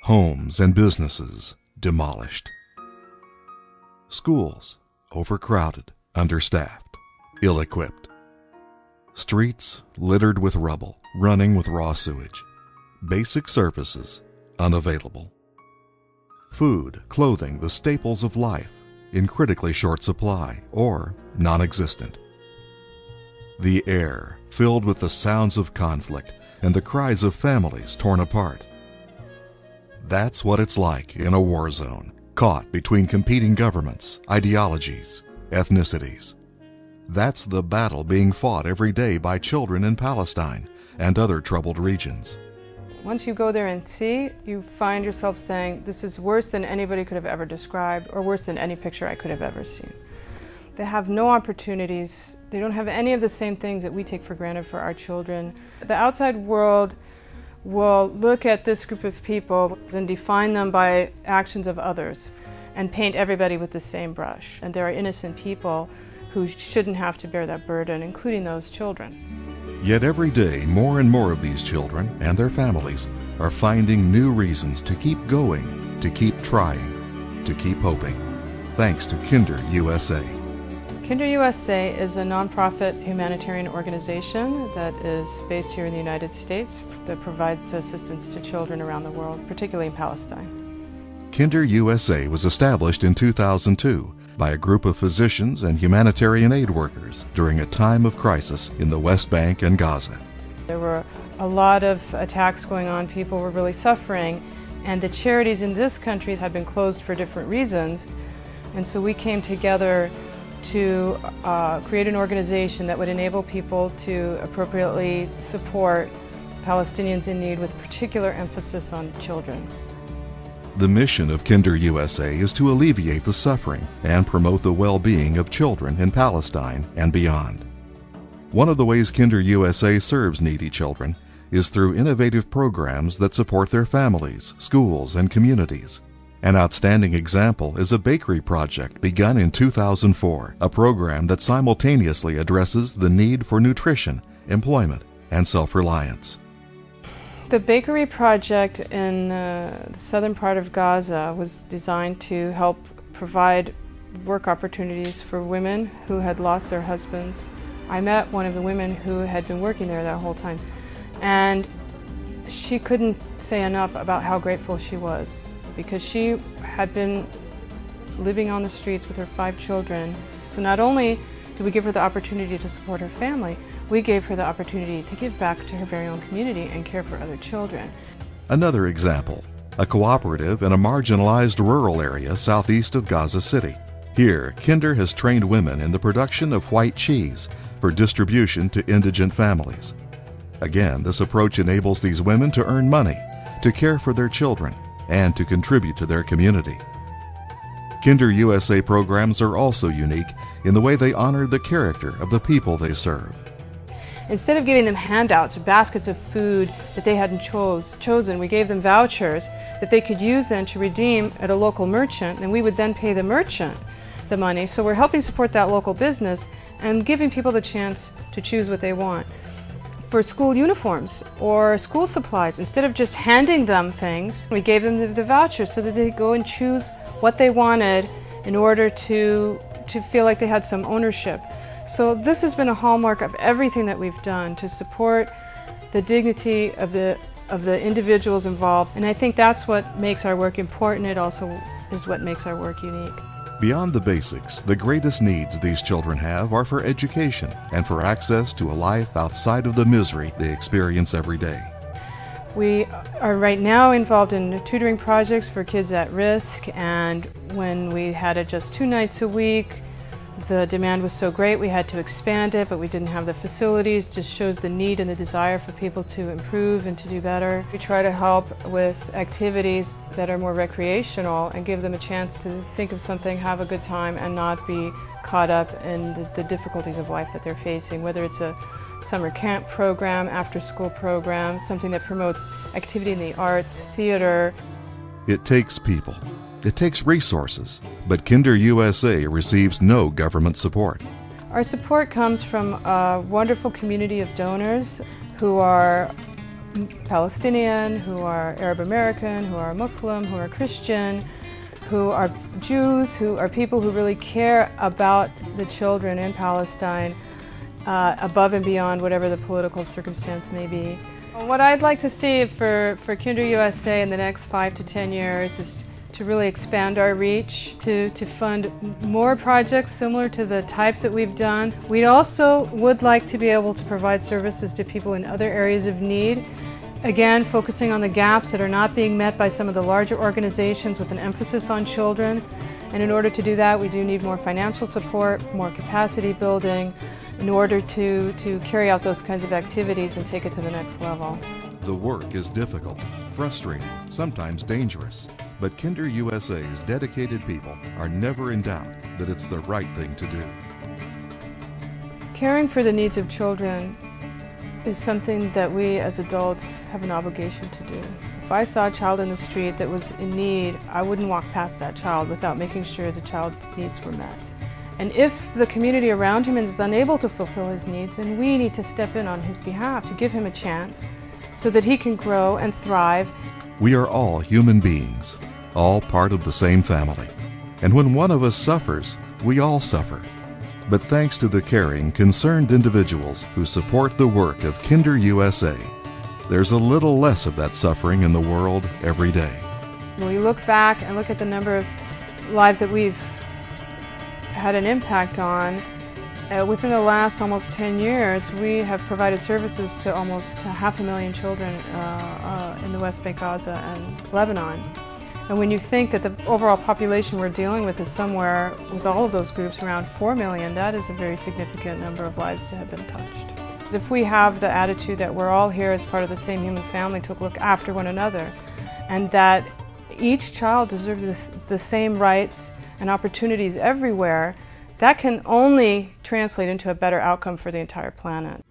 Homes and businesses demolished. Schools overcrowded, understaffed, ill-equipped. Streets littered with rubble, running with raw sewage. Basic services unavailable. Food, clothing, the staples of life, in critically short supply or non-existent. The air filled with the sounds of conflict and the cries of families torn apart. That's what it's like in a war zone, caught between competing governments, ideologies, ethnicities. That's the battle being fought every day by children in Palestine and other troubled regions. Once you go there and see, you find yourself saying, this is worse than anybody could have ever described, or worse than any picture I could have ever seen. They have no opportunities. They don't have any of the same things that we take for granted for our children. The outside world will look at this group of people and define them by actions of others and paint everybody with the same brush. And there are innocent people who shouldn't have to bear that burden, including those children. Yet every day, more and more of these children and their families are finding new reasons to keep going, to keep trying, to keep hoping. Thanks to KinderUSA. KinderUSA is a nonprofit humanitarian organization that is based here in the United States that provides assistance to children around the world, particularly in Palestine. KinderUSA was established in 2002 by a group of physicians and humanitarian aid workers during a time of crisis in the West Bank and Gaza. There were a lot of attacks going on, people were really suffering, and the charities in this country had been closed for different reasons. And so we came together to create an organization that would enable people to appropriately support Palestinians in need, with particular emphasis on children. The mission of KinderUSA is to alleviate the suffering and promote the well-being of children in Palestine and beyond. One of the ways KinderUSA serves needy children is through innovative programs that support their families, schools, and communities. An outstanding example is a bakery project begun in 2004, a program that simultaneously addresses the need for nutrition, employment, and self-reliance. The bakery project in the southern part of Gaza was designed to help provide work opportunities for women who had lost their husbands. I met one of the women who had been working there that whole time, and she couldn't say enough about how grateful she was, because she had been living on the streets with her 5 children. So not only did we give her the opportunity to support her family, we gave her the opportunity to give back to her very own community and care for other children. Another example, a cooperative in a marginalized rural area southeast of Gaza City. Here, Kinder has trained women in the production of white cheese for distribution to indigent families. Again, this approach enables these women to earn money, to care for their children, and to contribute to their community. KinderUSA programs are also unique in the way they honor the character of the people they serve. Instead of giving them handouts or baskets of food that they hadn't chosen, we gave them vouchers that they could use then to redeem at a local merchant, and we would then pay the merchant the money. So we're helping support that local business and giving people the chance to choose what they want. For school uniforms or school supplies, instead of just handing them things, we gave them the vouchers so that they could go and choose what they wanted in order to feel like they had some ownership. So this has been a hallmark of everything that we've done to support the dignity of the individuals involved. And I think that's what makes our work important. It also is what makes our work unique. Beyond the basics, the greatest needs these children have are for education and for access to a life outside of the misery they experience every day. We are right now involved in tutoring projects for kids at risk, and when we had it just 2 nights a week, the demand was so great we had to expand it, but we didn't have the facilities. Just shows the need and the desire for people to improve and to do better. We try to help with activities that are more recreational and give them a chance to think of something, have a good time, and not be caught up in the difficulties of life that they're facing, whether it's a summer camp program, after-school program, something that promotes activity in the arts, theater. It takes people. It takes resources, but KinderUSA receives no government support. Our support comes from a wonderful community of donors who are Palestinian, who are Arab American, who are Muslim, who are Christian, who are Jews, who are people who really care about the children in Palestine above and beyond whatever the political circumstance may be. What I'd like to see for KinderUSA in the next 5 to 10 years is to really expand our reach, to fund more projects similar to the types that we've done. We also would like to be able to provide services to people in other areas of need. Again, focusing on the gaps that are not being met by some of the larger organizations with an emphasis on children. And in order to do that, we do need more financial support, more capacity building, in order to carry out those kinds of activities and take it to the next level. The work is difficult, frustrating, sometimes dangerous, but KinderUSA's dedicated people are never in doubt that it's the right thing to do. Caring for the needs of children is something that we as adults have an obligation to do. If I saw a child in the street that was in need, I wouldn't walk past that child without making sure the child's needs were met. And if the community around him is unable to fulfill his needs, then we need to step in on his behalf to give him a chance so that he can grow and thrive. We are all human beings, all part of the same family. And when one of us suffers, we all suffer. But thanks to the caring, concerned individuals who support the work of KinderUSA, there's a little less of that suffering in the world every day. When we look back and look at the number of lives that we've had an impact on, within the last almost 10 years, we have provided services to almost 500,000 children in the West Bank, Gaza, and Lebanon. And when you think that the overall population we're dealing with is somewhere, with all of those groups, around 4 million, that is a very significant number of lives to have been touched. If we have the attitude that we're all here as part of the same human family to look after one another, and that each child deserves the same rights and opportunities everywhere, that can only translate into a better outcome for the entire planet.